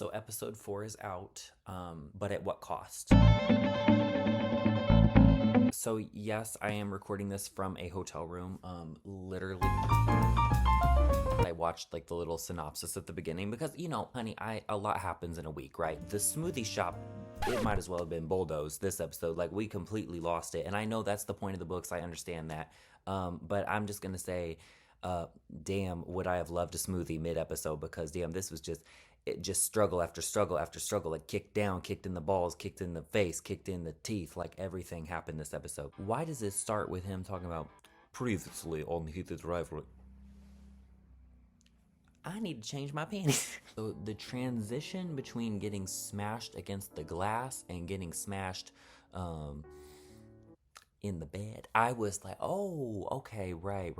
So episode 4 is out, but at what cost? So yes, I am recording this from a hotel room. Literally, I watched like the little synopsis at the beginning because, you know, honey, a lot happens in a week, right? The smoothie shop, it might as well have been bulldozed this episode. Like, we completely lost it, and I know that's the point of the books. I understand that, but I'm just gonna say, damn, would I have loved a smoothie mid-episode, because damn, this was just struggle after struggle after struggle, like kicked down, kicked in the balls, kicked in the face, kicked in the teeth, like everything happened this episode. Why does it start with him talking about previously on Heated Rivalry? I need to change my panties. So the transition between getting smashed against the glass and getting smashed in the bed, I was like, oh, okay, right.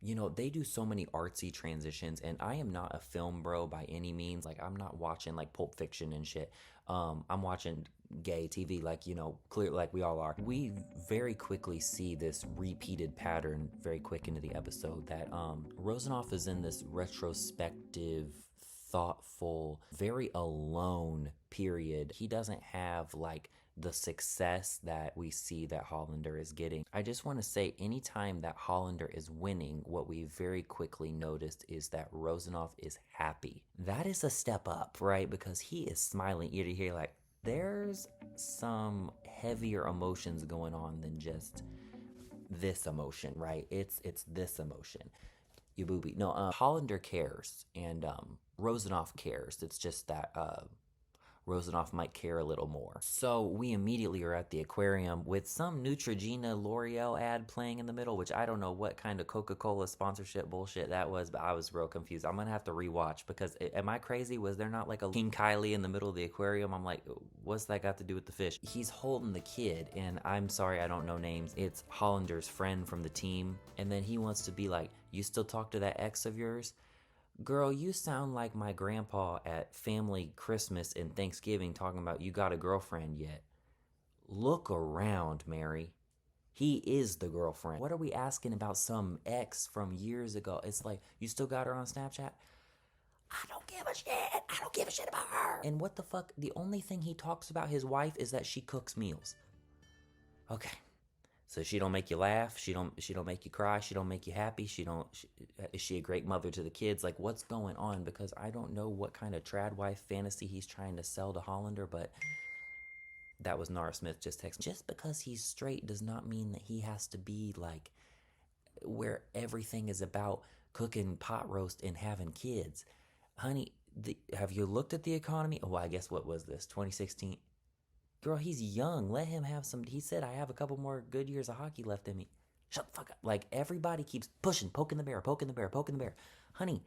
You know, they do so many artsy transitions, and I am not a film bro by any means. Like, I'm not watching like Pulp Fiction and shit. I'm watching gay TV, like, you know, clear, like we all are. We very quickly see this repeated pattern very quick into the episode that Rosenoff is in this retrospective, thoughtful, very alone period. He doesn't have like the success that we see that Hollander is getting. I just want to say, anytime that Hollander is winning, what we very quickly noticed is that Rosenoff is happy. That is a step up, right? Because he is smiling ear to ear, like, there's some heavier emotions going on than just this emotion, right? It's this emotion. You booby. No, Hollander cares, and Rosenoff cares. It's just that Rosenoff might care a little more. So we immediately are at the aquarium with some Neutrogena L'Oreal ad playing in the middle, which I don't know what kind of Coca-Cola sponsorship bullshit that was, but I was real confused. I'm gonna have to rewatch, because am I crazy? Was there not like a King Kylie in the middle of the aquarium? I'm like, what's that got to do with the fish? He's holding the kid, and I'm sorry, I don't know names. It's Hollander's friend from the team, and then he wants to be like, you still talk to that ex of yours? Girl, you sound like my grandpa at family Christmas and Thanksgiving talking about you got a girlfriend yet. Look around, Mary. He is the girlfriend. What are we asking about some ex from years ago? It's like, you still got her on Snapchat? I don't give a shit. I don't give a shit about her. And what the fuck? The only thing he talks about his wife is that she cooks meals. Okay. So she don't make you laugh, she don't make you cry, she don't make you happy, is she a great mother to the kids? Like, what's going on? Because I don't know what kind of trad wife fantasy he's trying to sell to Hollander, but that was Nara Smith just texting. Just because he's straight does not mean that he has to be like where everything is about cooking pot roast and having kids. Honey, have you looked at the economy? Oh, I guess what was this, 2016? Girl, he's young. Let him have some. He said, I have a couple more good years of hockey left in me. Shut the fuck up. Like, everybody keeps pushing, poking the bear, poking the bear, poking the bear. Honey,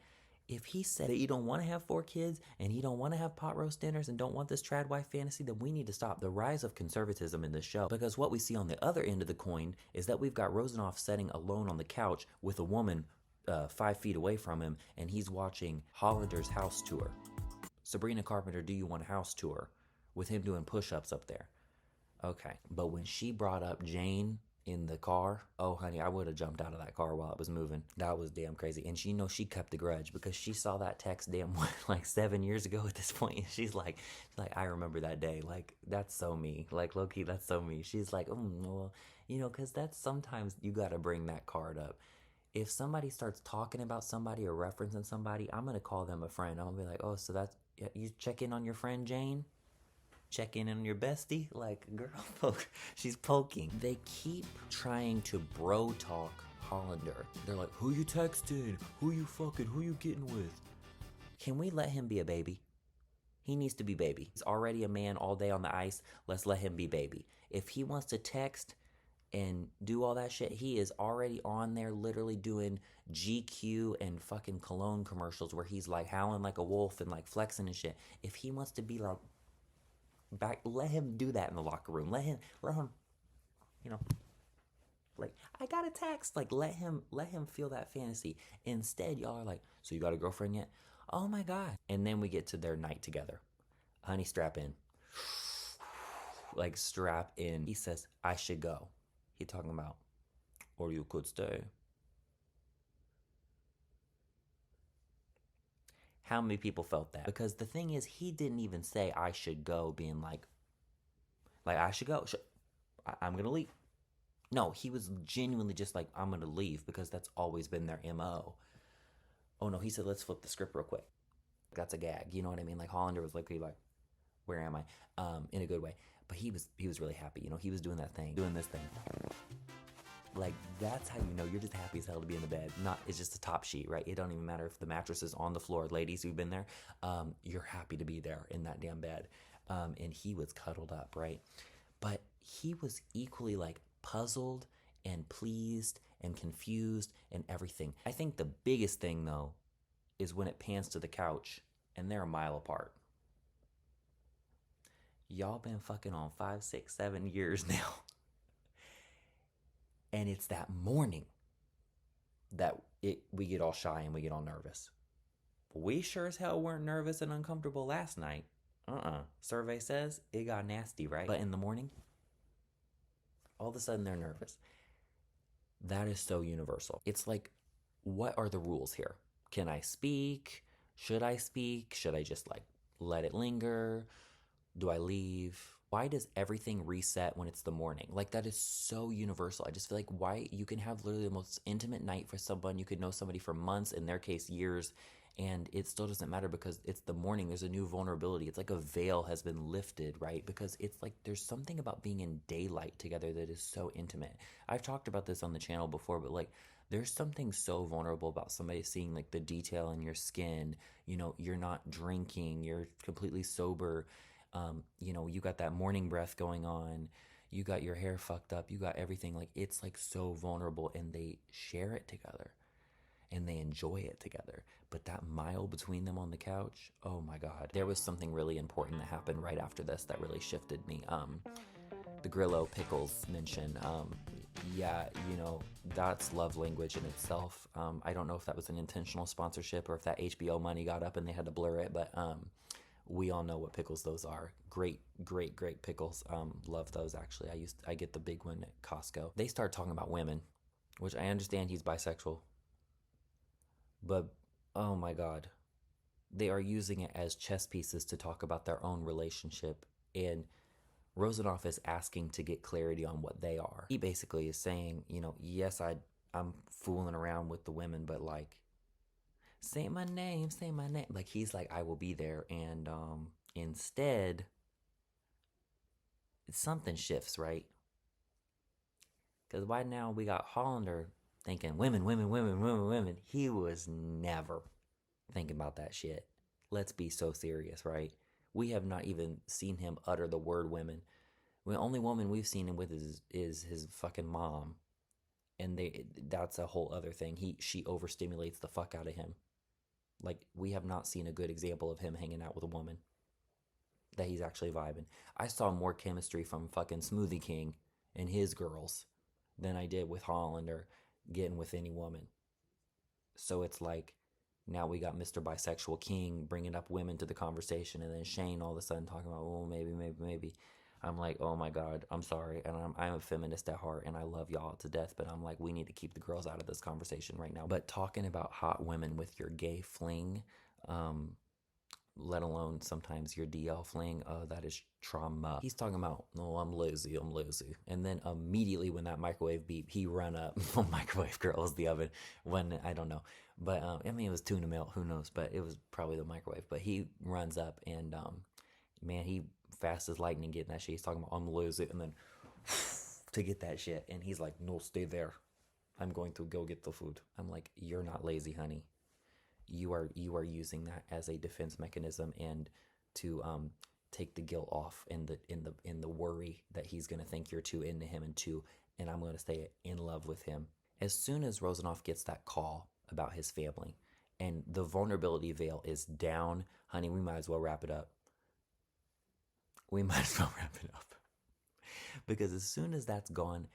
if he said that you don't want to have 4 kids and he don't want to have pot roast dinners and don't want this trad wife fantasy, then we need to stop the rise of conservatism in this show. Because what we see on the other end of the coin is that we've got Rosenoff sitting alone on the couch with a woman 5 feet away from him, and he's watching Hollander's house tour. Sabrina Carpenter, do you want a house tour? With him doing push-ups up there. Okay. But when she brought up Jane in the car, oh honey, I would have jumped out of that car while it was moving. That was damn crazy. And she knows she kept the grudge because she saw that text damn like 7 years ago at this point. And she's like, I remember that day. Like, that's so me. Like, low-key, that's so me. She's like, well, you know, because that's sometimes you got to bring that card up. If somebody starts talking about somebody or referencing somebody, I'm going to call them a friend. I'm going to be like, oh, so that's, you check in on your friend Jane? Check in on your bestie? Like, girl, she's poking. They keep trying to bro talk Hollander. They're like, who you texting? Who you fucking? Who you getting with? Can we let him be a baby? He needs to be baby. He's already a man all day on the ice. Let's let him be baby. If he wants to text and do all that shit, he is already on there literally doing GQ and fucking cologne commercials where he's like howling like a wolf and like flexing and shit. If he wants to be like back, let him do that in the locker room. Let him, you know, like, I got a text. Like, let him feel that fantasy. Instead, y'all are like, so you got a girlfriend yet? Oh my god. And then we get to their night together. Honey, strap in. Like, strap in. He says, I should go. He talking about, or you could stay. How many people felt that? Because the thing is, he didn't even say I should go, being like I should go. I'm gonna leave. No, he was genuinely just like, I'm gonna leave, because that's always been their MO. Oh no, he said, let's flip the script real quick. That's a gag. You know what I mean? Like Hollander was literally like, where am I? In a good way. But he was really happy. You know, he was doing that thing, doing this thing. Like, that's how you know you're just happy as hell to be in the bed. Not, it's just a top sheet, right? It don't even matter if the mattress is on the floor. Ladies who've been there, you're happy to be there in that damn bed. And he was cuddled up, right? But he was equally like puzzled and pleased and confused and everything. I think the biggest thing though is when it pans to the couch and they're a mile apart. Y'all been fucking on 5, 6, 7 years now. And it's that morning that we get all shy and we get all nervous. We sure as hell weren't nervous and uncomfortable last night. Survey says it got nasty, right? But in the morning, all of a sudden they're nervous. That is so universal. It's like, what are the rules here? Can I speak? Should I speak? Should I just like let it linger? Do I leave? Why does everything reset when it's the morning? Like, that is so universal. I just feel like, why you can have literally the most intimate night for someone. You could know somebody for months, in their case years, and it still doesn't matter because it's the morning. There's a new vulnerability. It's like a veil has been lifted, right? Because it's like there's something about being in daylight together that is so intimate. I've talked about this on the channel before, but like, there's something so vulnerable about somebody seeing like the detail in your skin. You know, you're not drinking, you're completely sober. You know, you got that morning breath going on, you got your hair fucked up, you got everything. Like, it's like so vulnerable, and they share it together and they enjoy it together. But that mile between them on the couch, oh my God. There was something really important that happened right after this that really shifted me. The Grillo Pickles mention, yeah, you know, that's love language in itself. I don't know if that was an intentional sponsorship or if that HBO money got up and they had to blur it, but we all know what pickles those are. Great, great, great pickles. Love those, actually. I get the big one at Costco. They start talking about women, which I understand he's bisexual, but oh my God, they are using it as chess pieces to talk about their own relationship. And Rosenoff is asking to get clarity on what they are. He basically is saying, you know, yes, I'm fooling around with the women, but like, say my name, say my name. Like, he's like, I will be there. And instead, something shifts, right? Because right now we got Hollander thinking women, women, women, women, women. He was never thinking about that shit. Let's be so serious, right? We have not even seen him utter the word women. The only woman we've seen him with is his fucking mom. And that's a whole other thing. She overstimulates the fuck out of him. Like, we have not seen a good example of him hanging out with a woman that he's actually vibing. I saw more chemistry from fucking Smoothie King and his girls than I did with Hollander getting with any woman. So it's like, now we got Mr. Bisexual King bringing up women to the conversation, and then Shane all of a sudden talking about, oh, maybe. I'm like, oh my God, I'm sorry. And I'm a feminist at heart, and I love y'all to death, but I'm like, we need to keep the girls out of this conversation right now. But talking about hot women with your gay fling, let alone sometimes your DL fling, that is trauma. He's talking about, oh, I'm lazy. And then immediately when that microwave beep, he run up. Microwave girl was the oven. When, I don't know. But, I mean, it was tuna melt, who knows? But it was probably the microwave. But he runs up and, man, he fast as lightning getting that shit. He's talking about, I'm lazy. And then to get that shit. And he's like, no, stay there. I'm going to go get the food. I'm like, you're not lazy, honey. You are using that as a defense mechanism and to take the guilt off and the worry that he's gonna think you're too into him and I'm gonna stay in love with him. As soon as Rosenoff gets that call about his family and the vulnerability veil is down, honey, we might as well wrap it up. Because as soon as that's gone,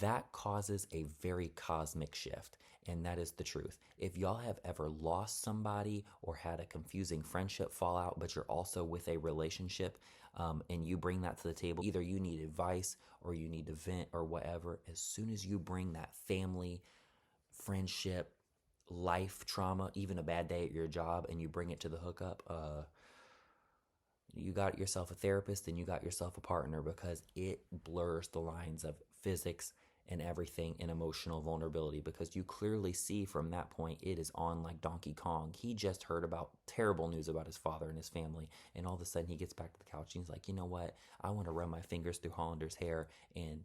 that causes a very cosmic shift. And that is the truth. If y'all have ever lost somebody or had a confusing friendship fallout, but you're also with a relationship, and you bring that to the table, either you need advice or you need to vent or whatever, as soon as you bring that family, friendship, life trauma, even a bad day at your job, and you bring it to the hookup, you got yourself a therapist and you got yourself a partner, because it blurs the lines of physics and everything and emotional vulnerability, because you clearly see from that point it is on like Donkey Kong. He just heard about terrible news about his father and his family, and all of a sudden he gets back to the couch and he's like, you know what, I want to run my fingers through Hollander's hair and,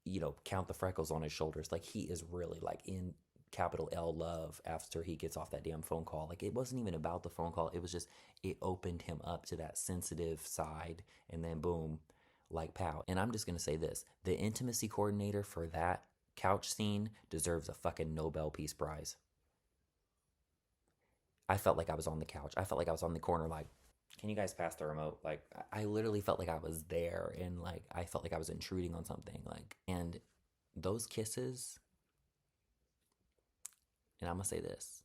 you know, count the freckles on his shoulders. Like, he is really like in capital L love after he gets off that damn phone call. Like, it wasn't even about the phone call. It was just, it opened him up to that sensitive side, and then boom, like pow. And I'm just gonna say this, the intimacy coordinator for that couch scene deserves a fucking Nobel Peace Prize. I felt like I was on the couch. I felt like I was on the corner, like, can you guys pass the remote? Like, I literally felt like I was there, and like I felt like I was intruding on something. Like, and those kisses, and I'm gonna say this.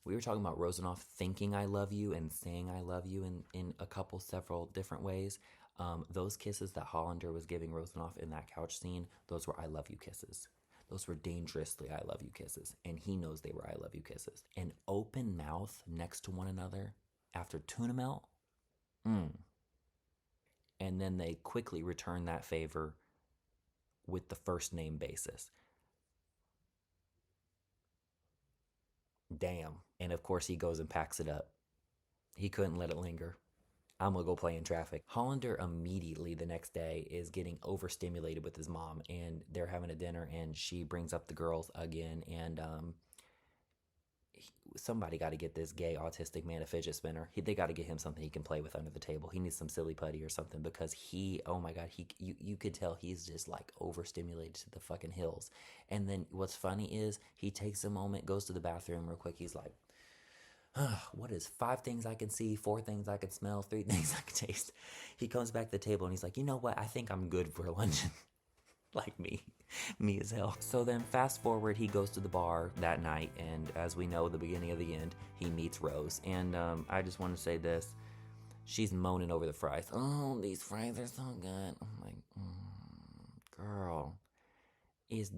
We were talking about Rosenoff thinking I love you and saying I love you in a couple, several different ways. Those kisses that Hollander was giving Rosenoff in that couch scene, those were I love you kisses. Those were dangerously I love you kisses. And he knows they were I love you kisses. An open mouth next to one another after tuna melt. Mm. And then they quickly return that favor with the first name basis. Damn. And of course, he goes and packs it up. He couldn't let it linger. I'm gonna go play in traffic. Hollander immediately the next day is getting overstimulated with his mom, and they're having a dinner, and she brings up the girls again, and somebody got to get this gay autistic man a fidget spinner. They got to get him something he can play with under the table. He needs some silly putty or something, because he, oh my god, you could tell he's just like overstimulated to the fucking hills. And then what's funny is he takes a moment, goes to the bathroom real quick. He's like, what is 5 things I can see, 4 things I can smell, 3 things I can taste? He comes back to the table and he's like, you know what? I think I'm good for lunch. Like me as hell. So then fast forward, he goes to the bar that night, and as we know, the beginning of the end, he meets Rose. And I just want to say this. She's moaning over the fries. Oh, these fries are so good. I'm like, girl, is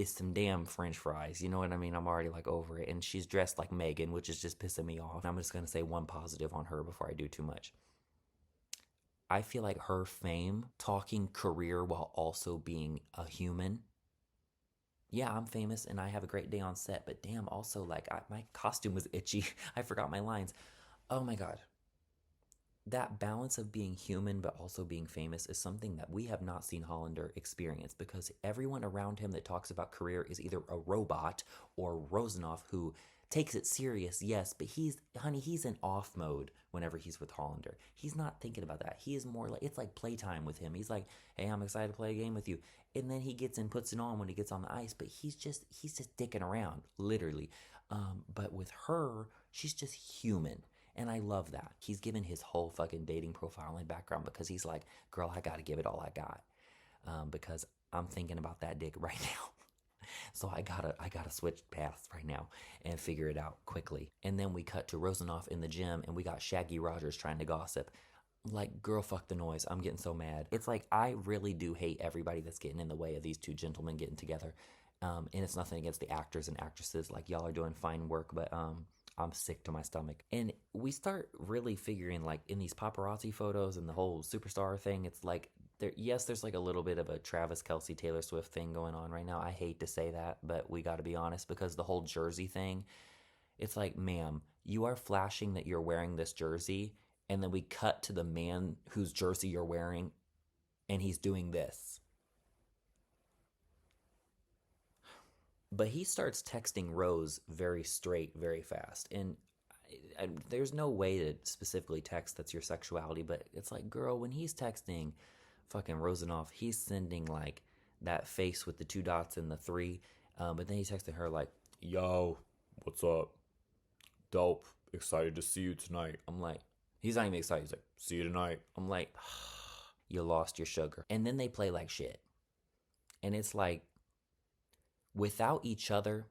some damn French fries. You know what I mean? I'm already like over it. And she's dressed like Megan, which is just pissing me off. I'm just going to say one positive on her before I do too much. I feel like her fame, talking career while also being a human. Yeah, I'm famous and I have a great day on set, but damn, also like my costume was itchy. I forgot my lines. Oh my god. That balance of being human but also being famous is something that we have not seen Hollander experience, because everyone around him that talks about career is either a robot or Rosenoff, who takes it serious, yes, but he's in off mode whenever he's with Hollander. He's not thinking about that. He is more like, it's like playtime with him. He's like, hey, I'm excited to play a game with you. And then he gets and puts it on when he gets on the ice, but he's just dicking around, literally. But with her, she's just human. And I love that. He's given his whole fucking dating profile and background, because he's like, girl, I gotta give it all I got. Because I'm thinking about that dick right now. So I gotta switch paths right now and figure it out quickly. And then we cut to Rosenoff in the gym, and we got Shaggy Rogers trying to gossip. Like, girl, fuck the noise. I'm getting so mad. It's like, I really do hate everybody that's getting in the way of these two gentlemen getting together. And it's nothing against the actors and actresses. Like, y'all are doing fine work, but I'm sick to my stomach. And we start really figuring, like, in these paparazzi photos and the whole superstar thing, it's like, there's like a little bit of a Travis Kelce, Taylor Swift thing going on right now. I hate to say that, but we got to be honest, because the whole jersey thing, it's like, ma'am, you are flashing that you're wearing this jersey, and then we cut to the man whose jersey you're wearing, and he's doing this. But he starts texting Rose very straight, very fast. And there's no way to specifically text that's your sexuality, but it's like, girl, when he's texting fucking Rosenoff, he's sending like that face with the 2 dots and the 3. But then he's texting her like, yo, what's up? Dope. Excited to see you tonight. I'm like, he's not even excited. He's like, see you tonight. I'm like, you lost your sugar. And then they play like shit. And it's like, without each other,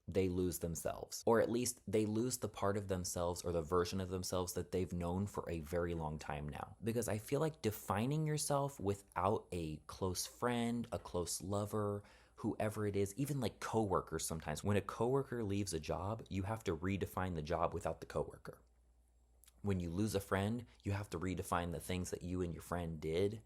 they lose themselves. Or at least they lose the part of themselves or the version of themselves that they've known for a very long time now. Because I feel like defining yourself without a close friend, a close lover, whoever it is, even like coworkers sometimes. When a coworker leaves a job, you have to redefine the job without the coworker. When you lose a friend, you have to redefine the things that you and your friend did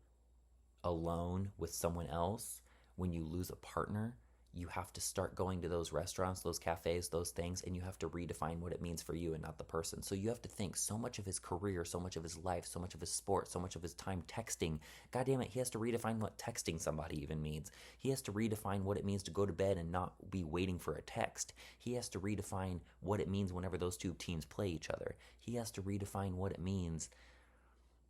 alone with someone else. When you lose a partner, you have to start going to those restaurants, those cafes, those things, and you have to redefine what it means for you and not the person. So you have to think so much of his career, so much of his life, so much of his sport, so much of his time texting. God damn it, he has to redefine what texting somebody even means. He has to redefine what it means to go to bed and not be waiting for a text. He has to redefine what it means whenever those two teams play each other. He has to redefine what it means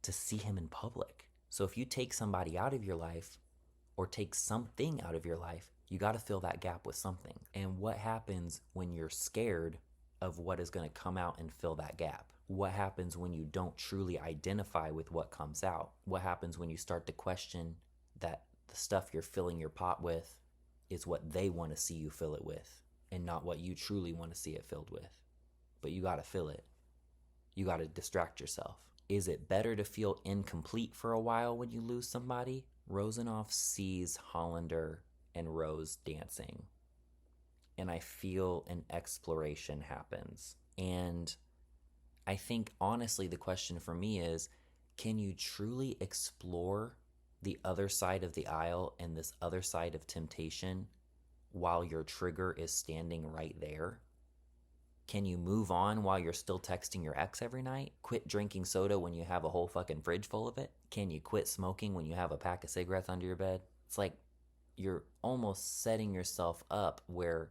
to see him in public. So if you take somebody out of your life or take something out of your life, you got to fill that gap with something. And what happens when you're scared of what is going to come out and fill that gap? What happens when you don't truly identify with what comes out? What happens when you start to question that the stuff you're filling your pot with is what they want to see you fill it with and not what you truly want to see it filled with? But you got to fill it. You got to distract yourself. Is it better to feel incomplete for a while when you lose somebody? Rosenoff sees Hollander and Rose dancing, and I feel an exploration happens. And I think honestly the question for me is, can you truly explore the other side of the aisle and this other side of temptation while your trigger is standing right there? Can you move on while you're still texting your ex every night? Quit drinking soda when you have a whole fucking fridge full of it? Can you quit smoking when you have a pack of cigarettes under your bed? It's like you're almost setting yourself up where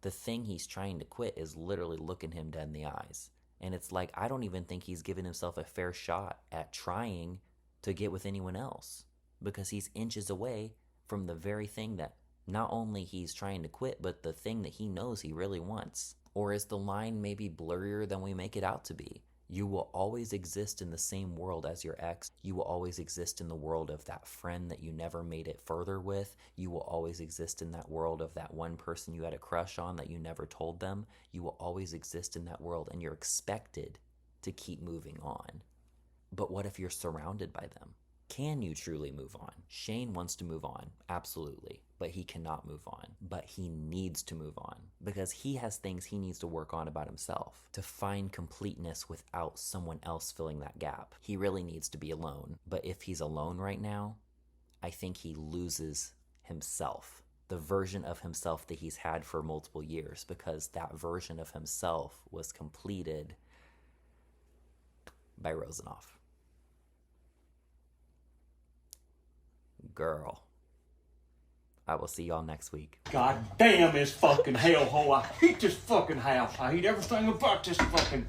the thing he's trying to quit is literally looking him dead in the eyes. And it's like, I don't even think he's given himself a fair shot at trying to get with anyone else, because he's inches away from the very thing that not only he's trying to quit, but the thing that he knows he really wants. Or is the line maybe blurrier than we make it out to be? You will always exist in the same world as your ex. You will always exist in the world of that friend that you never made it further with. You will always exist in that world of that one person you had a crush on that you never told them. You will always exist in that world, and you're expected to keep moving on. But what if you're surrounded by them? Can you truly move on? Shane wants to move on, absolutely, but he cannot move on. But he needs to move on because he has things he needs to work on about himself to find completeness without someone else filling that gap. He really needs to be alone. But if he's alone right now, I think he loses himself, the version of himself that he's had for multiple years, because that version of himself was completed by Rosenoff. Girl, I will see y'all next week. God damn this fucking hellhole. I hate this fucking house. I hate everything about this fucking place.